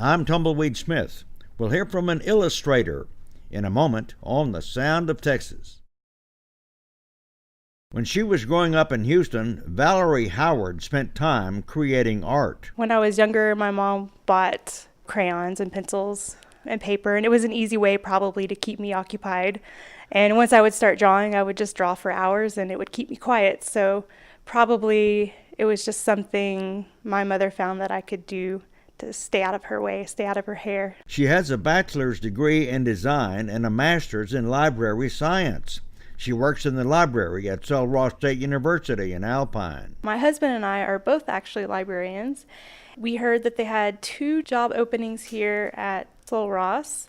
I'm Tumbleweed Smith. We'll hear from an illustrator in a moment on The Sound of Texas. When she was growing up in Houston, Valerie Howard spent time creating art. When I was younger, my mom bought crayons and pencils and paper, and it was an easy way probably to keep me occupied. And once I would start drawing, I would just draw for hours and it would keep me quiet. So probably it was just something my mother found that I could do to stay out of her way, stay out of her hair. She has a bachelor's degree in design and a master's in library science. She works in the library at Sul Ross State University in Alpine. My husband and I are both actually librarians. We heard that they had 2 job openings here at Sul Ross,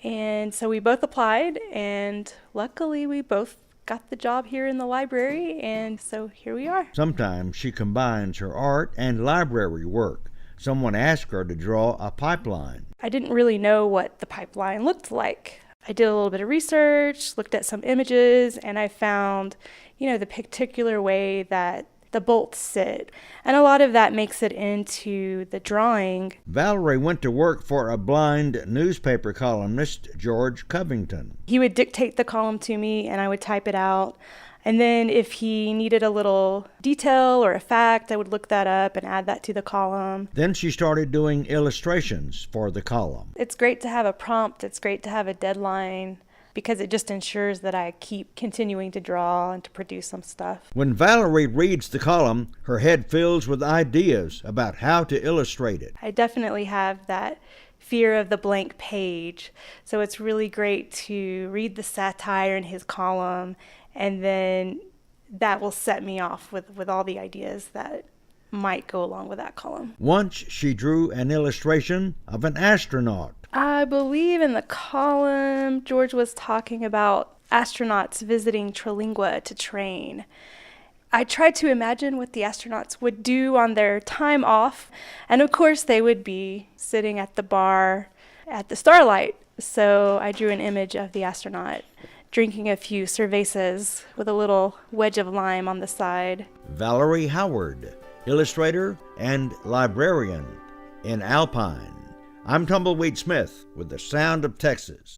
and so we both applied, and luckily we both got the job here in the library, and so here we are. Sometimes she combines her art and library work. Someone asked her to draw a pipeline. I didn't really know what the pipeline looked like. I did a little bit of research, looked at some images, and I found, the particular way that the bolts sit. And a lot of that makes it into the drawing. Valerie went to work for a blind newspaper columnist, George Covington. He would dictate the column to me, and I would type it out. And then if he needed a little detail or a fact, I would look that up and add that to the column. Then she started doing illustrations for the column. It's great to have a prompt. It's great to have a deadline because it just ensures that I keep continuing to draw and to produce some stuff. When Valerie reads the column, her head fills with ideas about how to illustrate it. I definitely have that fear of the blank page. So it's really great to read the satire in his column, and then that will set me off with all the ideas that might go along with that column. Once she drew an illustration of an astronaut. I believe in the column, George was talking about astronauts visiting Trilingua to train. I tried to imagine what the astronauts would do on their time off, and of course they would be sitting at the bar at the Starlight. So I drew an image of the astronaut drinking a few cervezas with a little wedge of lime on the side. Valerie Howard, illustrator and librarian in Alpine. I'm Tumbleweed Smith with The Sound of Texas.